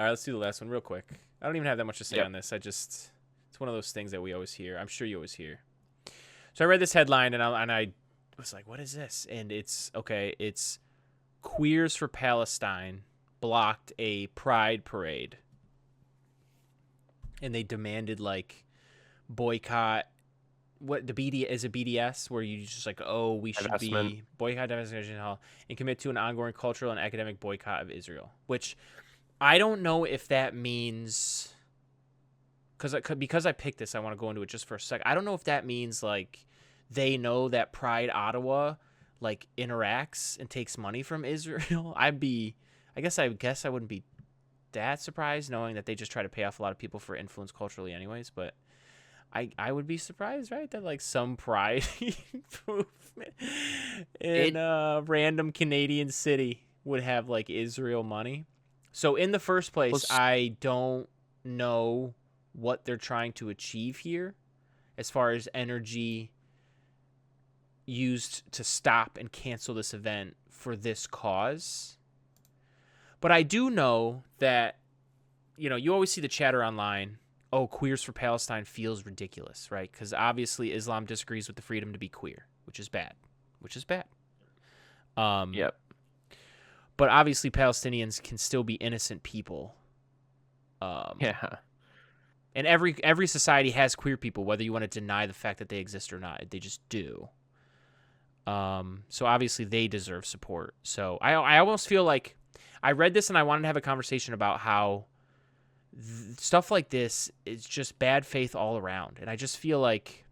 right, let's do the last one real quick. I don't even have that much to say Yep. on this. It's one of those things that we always hear. I'm sure you always hear. So I read this headline and I was like, what is this? And it's Queers for Palestine blocked a pride parade. And they demanded like boycott what the is a BDS where you just like, oh, we should be boycott demonstration hall and commit to an ongoing cultural and academic boycott of Israel, which I don't know if that means because I picked this, I want to go into it just for a sec. I don't know if that means like they know that Pride Ottawa like interacts and takes money from Israel. I guess I wouldn't be that surprised knowing that they just try to pay off a lot of people for influence culturally anyways, but I would be surprised, right, that like some pride movement in a random Canadian city would have like Israel money. So in the first place, I don't know what they're trying to achieve here as far as energy used to stop and cancel this event for this cause. But I do know that, you always see the chatter online, oh, Queers for Palestine feels ridiculous, right? Because obviously Islam disagrees with the freedom to be queer, which is bad. Yep. But obviously Palestinians can still be innocent people. Yeah. And every society has queer people, whether you want to deny the fact that they exist or not. They just do. So obviously they deserve support. So I almost feel like I read this and I wanted to have a conversation about how stuff like this is just bad faith all around. And I just feel like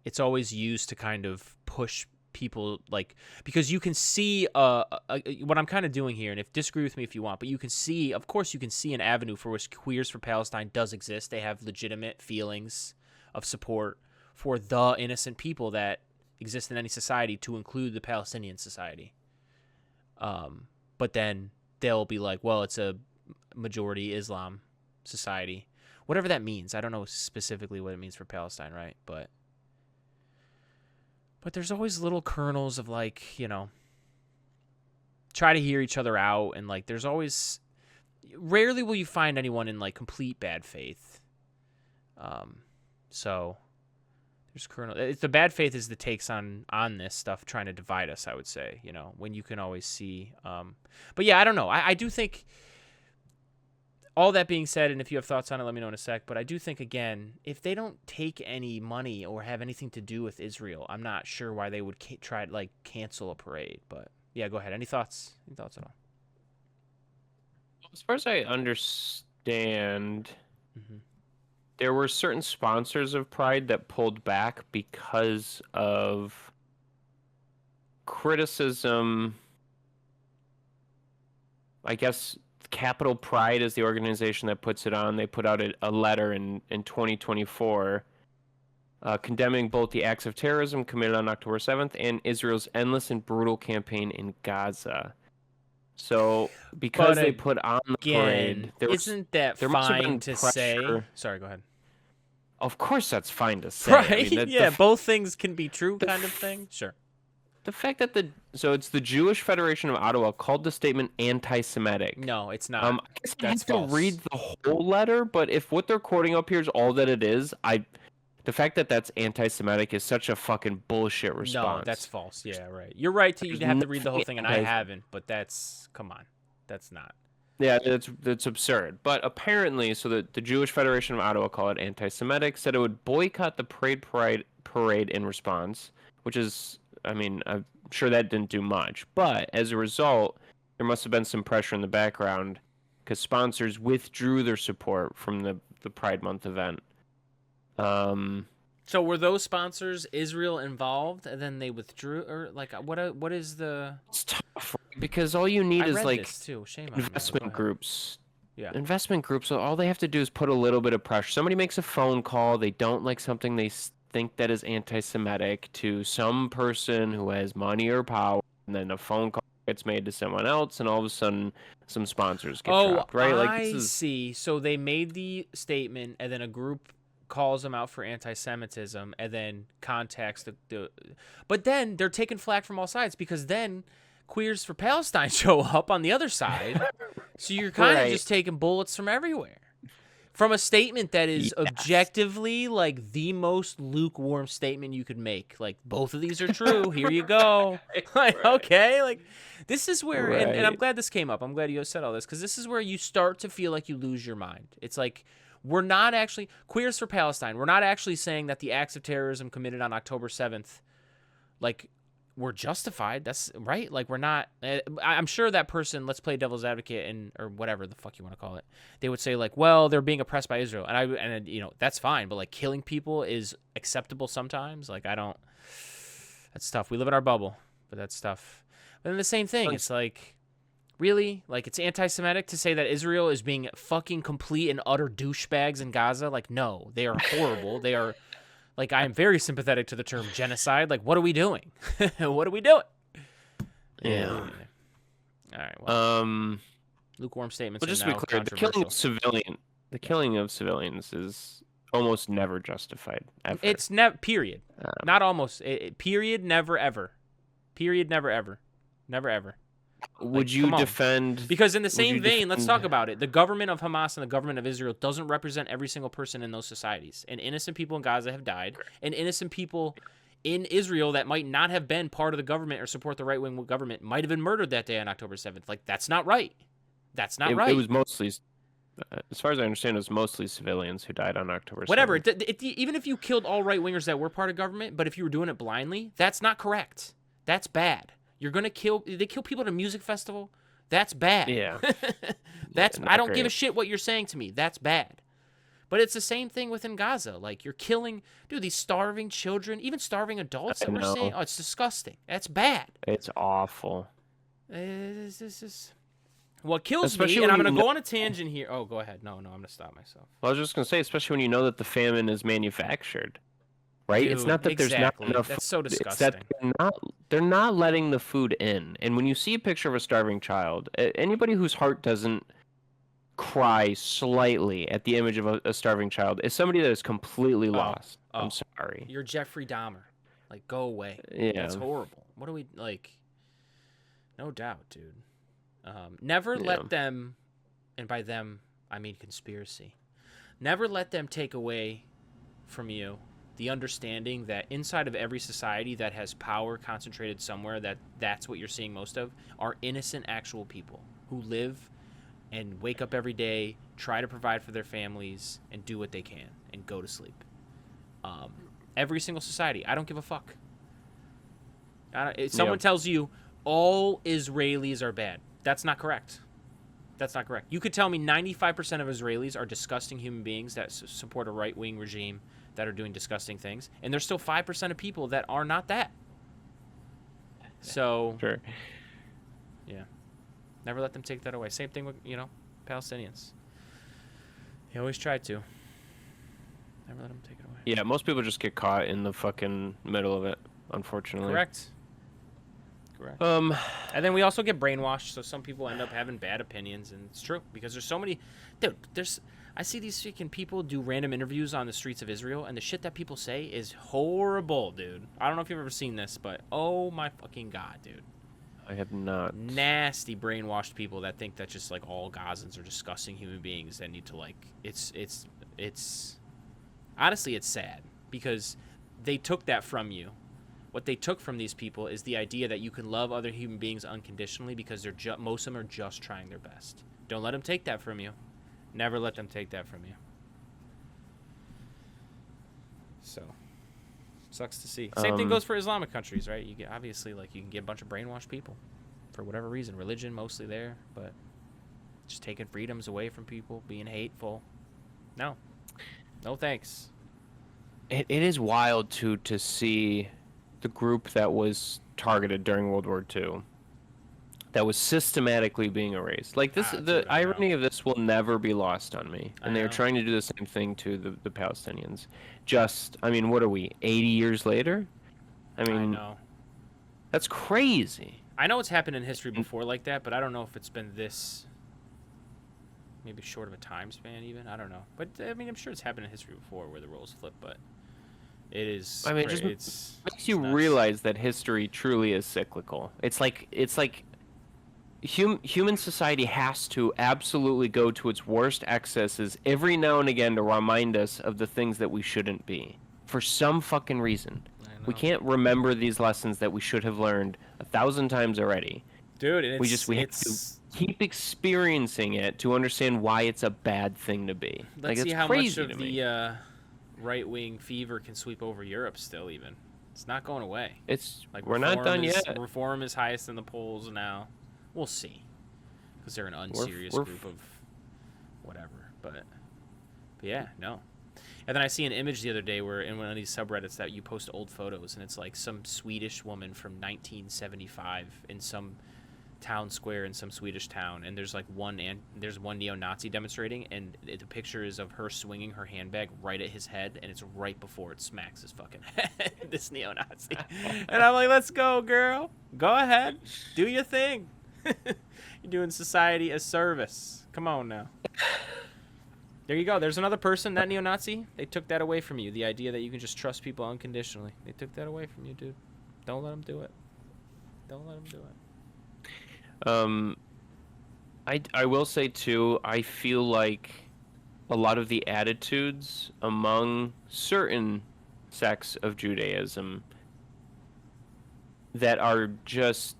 it's always used to kind of push people, like, because you can see what I'm kind of doing here, and if disagree with me if you want, but you can see, of course you can see an avenue for which Queers for Palestine does exist. They have legitimate feelings of support for the innocent people that exist in any society, to include the Palestinian society. But then they'll be like, well, it's a majority Islam society, whatever that means. I don't know specifically what it means for Palestine, right? But there's always little kernels of like, try to hear each other out. And like, there's always, rarely will you find anyone in like complete bad faith. So there's the bad faith is the takes on this stuff trying to divide us, I would say, when you can always see. But yeah, I don't know. I do think, all that being said, and if you have thoughts on it, let me know in a sec. But I do think, again, if they don't take any money or have anything to do with Israel, I'm not sure why they would try to like cancel a parade. But yeah, go ahead. Any thoughts? Any thoughts at all? As far as I understand, there were certain sponsors of Pride that pulled back because of criticism. I guess Capital Pride is the organization that puts it on. They put out a letter in 2024 condemning both the acts of terrorism committed on October 7th and Israel's endless and brutal campaign in Gaza. So because they put on the parade, isn't that fine to say? Sorry, go ahead. Of course that's fine to say. Right? I mean, both things can be true kind of thing. Sure. The fact that it's the Jewish Federation of Ottawa called the statement anti-Semitic. No, it's not. I guess I have to read the whole letter, but if what they're quoting up here is all that it is, the fact that that's anti-Semitic is such a fucking bullshit response. No, that's false. Yeah, right. You're right to have to read the whole thing, and I haven't, but come on. That's not. Yeah, that's absurd. But apparently, so the Jewish Federation of Ottawa called it anti-Semitic, said it would boycott the parade in response, which is, I mean, I'm sure that didn't do much. But as a result, there must have been some pressure in the background because sponsors withdrew their support from the Pride Month event. So were those sponsors Israel involved, and then they withdrew, or like what is the? It's tough because all you need is like investment groups. Yeah, investment groups. So all they have to do is put a little bit of pressure. Somebody makes a phone call. They don't like something they think that is anti-Semitic to some person who has money or power, and then a phone call gets made to someone else, and all of a sudden some sponsors get dropped. Right? I see. So they made the statement, and then a group calls them out for anti-Semitism, and then contacts the. But then they're taking flack from all sides because then Queers for Palestine show up on the other side. So you're kind of just taking bullets from everywhere. From a statement that is objectively like the most lukewarm statement you could make. Like, both of these are true. Here you go. Like, okay. Like, this is where, and I'm glad this came up. I'm glad you said all this, because this is where you start to feel like you lose your mind. It's like, we're not actually, Queers for Palestine, we're not actually saying that the acts of terrorism committed on October 7th, like, were justified. That's right. Like, we're not, I'm sure that person, let's play devil's advocate or whatever the fuck you want to call it, they would say like, well, they're being oppressed by Israel, and you know, that's fine, but like, killing people is acceptable sometimes. Like, that's tough. We live in our bubble, but that's tough. But then the same thing, it's like, really, like, it's anti-Semitic to say that Israel is being fucking complete and utter douchebags in Gaza. Like, no, they are horrible. They are. Like, I am very sympathetic to the term genocide. Like, what are we doing? What are we doing? Yeah. All right. Well, lukewarm statements. Well, just to be clear, the killing of civilians is almost never justified. Ever. It's never. Period. Not almost. Period. Never ever. Period. Never ever. Never ever. Would you defend? Because in the same vein, let's talk about it. The government of Hamas and the government of Israel doesn't represent every single person in those societies. And innocent people in Gaza have died. And innocent people in Israel that might not have been part of the government or support the right-wing government might have been murdered that day on October 7th. Like, that's not right. That's not right. It was mostly, as far as I understand, it was mostly civilians who died on October 7th. Whatever. Even if you killed all right-wingers that were part of government, but if you were doing it blindly, that's not correct. That's bad. You're gonna they kill people at a music festival. That's bad. Yeah. I don't give a shit what you're saying to me. That's bad. But it's the same thing within Gaza. Like, you're killing, dude, these starving children, even starving adults that we're seeing. Oh, it's disgusting. That's bad. It's awful. This is what kills me, and I'm gonna go on a tangent here. Oh, go ahead. No, I'm gonna stop myself. Well, I was just gonna say, especially when you know that the famine is manufactured. Right? Dude, it's not that there's not enough. That's so disgusting. It's that they're not letting the food in. And when you see a picture of a starving child, anybody whose heart doesn't cry slightly at the image of a starving child is somebody that is completely lost. I'm sorry. You're Jeffrey Dahmer. Like, go away. Yeah. That's horrible. What do we, like, no doubt, dude. Never let them, and by them, I mean conspiracy. Never let them take away from you the understanding that inside of every society that has power concentrated somewhere, that's what you're seeing most of, are innocent actual people who live and wake up every day, try to provide for their families, and do what they can, and go to sleep. Every single society. I don't give a fuck. If someone tells you all Israelis are bad, that's not correct. That's not correct. You could tell me 95% of Israelis are disgusting human beings that support a right-wing regime that are doing disgusting things, and there's still 5% of people that are not that. So, sure. Yeah. Never let them take that away. Same thing with, Palestinians. They always try to. Never let them take it away. Yeah, most people just get caught in the fucking middle of it, unfortunately. Correct. And then we also get brainwashed, so some people end up having bad opinions, and it's true, because there's so many... Dude, I see these freaking people do random interviews on the streets of Israel, and the shit that people say is horrible, dude. I don't know if you've ever seen this, but oh my fucking God, dude. I have not. Nasty brainwashed people that think that just like all Gazans are disgusting human beings that need to like, it's honestly, it's sad because they took that from you. What they took from these people is the idea that you can love other human beings unconditionally because most of them are just trying their best. Don't let them take that from you. Never let them take that from you. So, sucks to see. Same thing goes for Islamic countries, right? You get obviously like you can get a bunch of brainwashed people for whatever reason, religion mostly there, but just taking freedoms away from people, being hateful. No thanks. It is wild to see the group that was targeted during World War II that was systematically being erased. Like this, the irony of this will never be lost on me. And they're trying to do the same thing to the Palestinians. What are we, 80 years later? I know. That's crazy. I know it's happened in history before like that, but I don't know if it's been this, maybe short of a time span even. I don't know. But, I'm sure it's happened in history before where the roles flip, but It is. I mean, it just makes you realize that history truly is cyclical. It's like human society has to absolutely go to its worst excesses every now and again to remind us of the things that we shouldn't be. For some fucking reason. We can't remember these lessons that we should have learned 1,000 times already. Dude, and we have to keep experiencing it to understand why it's a bad thing to be. Let's see how much of the right-wing fever can sweep over Europe still even. It's not going away. It's like we're not done yet. Reform is highest in the polls now. We'll see, because they're an unserious group of whatever. But yeah, no. And then I see an image the other day where in one of these subreddits that you post old photos, and it's like some Swedish woman from 1975 in some town square in some Swedish town, and there's like one neo-Nazi demonstrating, and the picture is of her swinging her handbag right at his head, and it's right before it smacks his fucking head. This neo-Nazi, and I'm like, let's go, girl, go ahead, do your thing. You're doing society a service. Come on now. There you go. There's another person, that neo-Nazi. They took that away from you. The idea that you can just trust people unconditionally. They took that away from you, dude. Don't let them do it. Don't let them do it. I will say too, I feel like a lot of the attitudes among certain sects of Judaism that are just,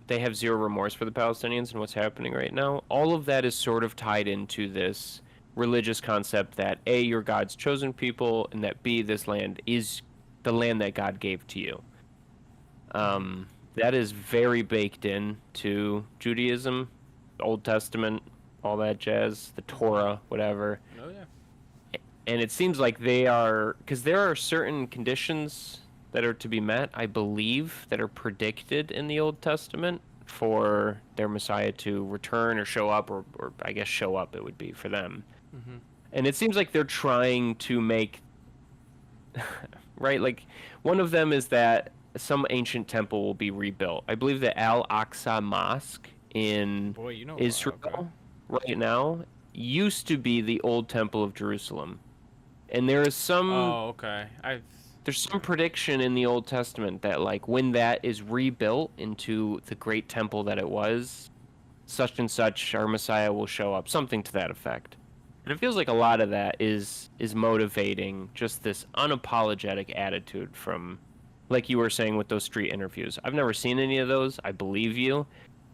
they have zero remorse for the Palestinians and what's happening right now. All of that is sort of tied into this religious concept that A, you're God's chosen people, and that B, this land is the land that God gave to you. That is very baked in to Judaism, Old Testament, all that jazz, the Torah, whatever. Oh, yeah. And it seems like they are, because there are certain conditions that are to be met, I believe, that are predicted in the Old Testament for their Messiah to return or show up, or I guess show up it would be for them. Mm-hmm. And it seems like they're trying to make, right, like one of them is that some ancient temple will be rebuilt. I believe the Al-Aqsa Mosque in Israel right now used to be the old temple of Jerusalem. And there is some... Oh, okay. There's some prediction in the Old Testament that, like, when that is rebuilt into the great temple that it was, such and such, our Messiah will show up. Something to that effect. And it feels like a lot of that is motivating just this unapologetic attitude from, like you were saying with those street interviews. I've never seen any of those. I believe you.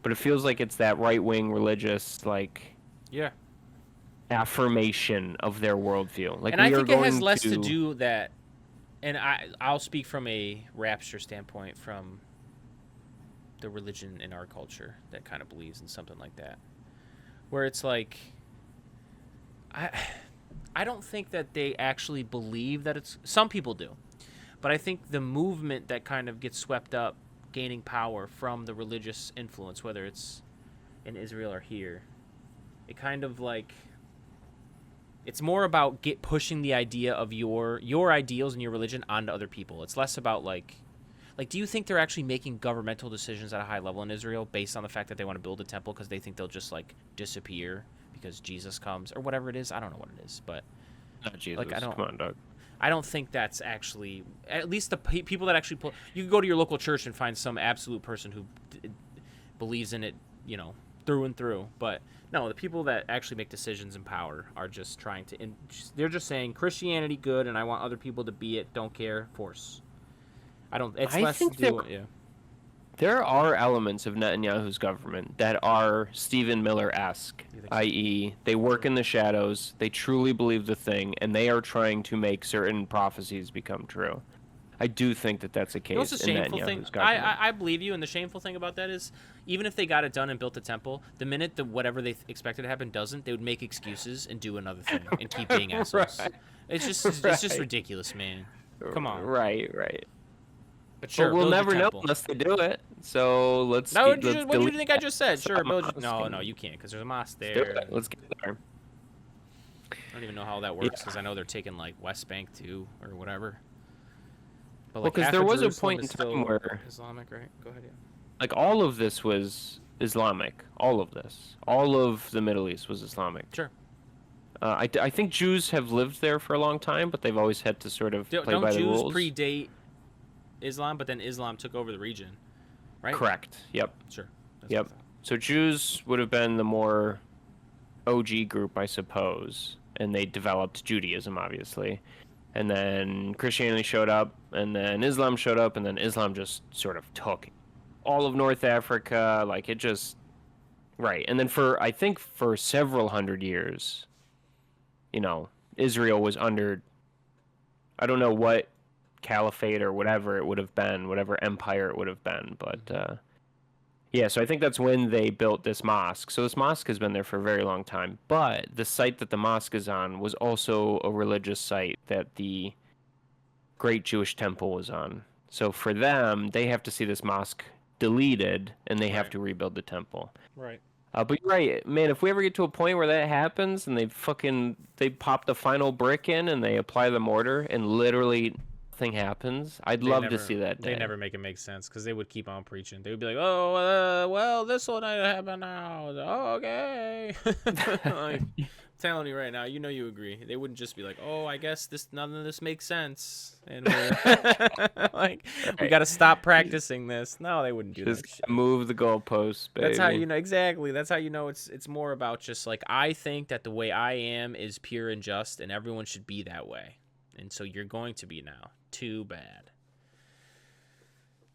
But it feels like it's that right-wing religious, like... Yeah. affirmation of their worldview. Like, and I think it has less to do that... And I'll speak from a rapture standpoint from the religion in our culture that kind of believes in something like that. Where it's like... I don't think that they actually believe that it's... Some people do. But I think the movement that kind of gets swept up, gaining power from the religious influence, whether it's in Israel or here, it kind of like... It's more about pushing the idea of your ideals and your religion onto other people. It's less about like, do you think they're actually making governmental decisions at a high level in Israel based on the fact that they want to build a temple because they think they'll just like disappear because Jesus comes or whatever it is? I don't know what it is, but not Jesus. Like, Come on, Doug. I don't think that's actually, at least the people that actually you can go to your local church and find some absolute person who believes in it, you know, through and through, but no, the people that actually make decisions in power are just trying to... they're just saying Christianity good, and I want other people to be it. Don't care. Force. I don't... It's less to do... Yeah. There are elements of Netanyahu's government that are Stephen Miller-esque, i.e., they work in the shadows, they truly believe the thing, and they are trying to make certain prophecies become true. I do think that that's a case. You know what's the shameful thing? I believe you, and the shameful thing about that is, even if they got it done and built a temple, the minute whatever they expected to happen doesn't, they would make excuses and do another thing and keep being assholes. Right. It's just ridiculous, man. Come on. Right. But sure, we'll never know unless they do it. So let's. What do you think I just said? Sure, build. No, you can't because there's a mosque there. Let's get there. I don't even know how that works because I know they're taking like West Bank too or whatever. But well, because there was a point in time where Islamic, right? Go ahead, yeah. Like all of this was Islamic. All of this, all of the Middle East was Islamic. Sure. I think Jews have lived there for a long time, but they've always had to sort of play by the rules. Don't Jews predate Islam, but then Islam took over the region, right? Correct. Yep. Sure. Yep. So Jews would have been the more OG group, I suppose, and they developed Judaism, obviously. And then Christianity showed up, and then Islam showed up, and then Islam just sort of took all of North Africa, like it just... Right. And then I think for several hundred years, Israel was under, I don't know what caliphate or whatever it would have been, whatever empire it would have been, but yeah, so I think that's when they built this mosque. So this mosque has been there for a very long time, but the site that the mosque is on was also a religious site that the Great Jewish Temple was on. So for them, they have to see this mosque deleted, and they have to rebuild the temple. Right. But you're right, man. If we ever get to a point where that happens, and they pop the final brick in, and they apply the mortar, and literally nothing happens, I'd love to see that day. They never make it make sense because they would keep on preaching. They would be like, "Oh, well, this will not happen now. Oh, okay." Like, telling you right now, you agree. They wouldn't just be like, "Oh, I guess none of this makes sense," and we're like, "We got to stop practicing this." No, they wouldn't do that. Just move the goalposts, baby. That's how exactly. That's how it's more about just like, I think that the way I am is pure and just, and everyone should be that way, and so you're going to be now. Too bad.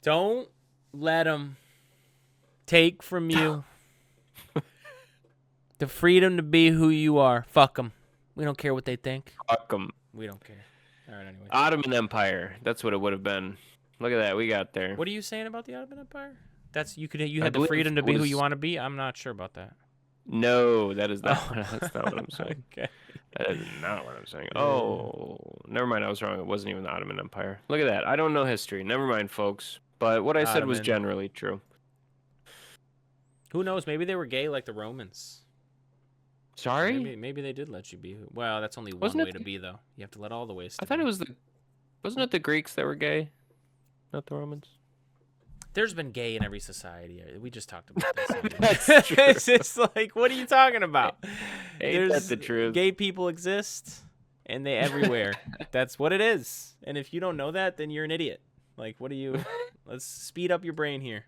Don't let them take from you the freedom to be who you are. Fuck them. We don't care what they think. Fuck them. We don't care. All right, anyway. Ottoman Empire. That's what it would have been. Look at that. We got there. What are you saying about the Ottoman Empire? You had the freedom to be who you want to be? I'm not sure about that. No, that's not what I'm saying. Okay. That is not what I'm saying. Oh, never mind. I was wrong. It wasn't even the Ottoman Empire. Look at that. I don't know history. Never mind, folks. But what I said was generally true. Who knows? Maybe they were gay like the Romans. Sorry? Maybe they did let you be. Well, that's only one way to be, though. You have to let all the ways. I thought it was wasn't it the Greeks that were gay, not the Romans? There's been gay in every society. We just talked about this. That's true. It's just like, what are you talking about? Ain't that the truth? Gay people exist, and they everywhere. That's what it is. And if you don't know that, then you're an idiot. Like, let's speed up your brain here.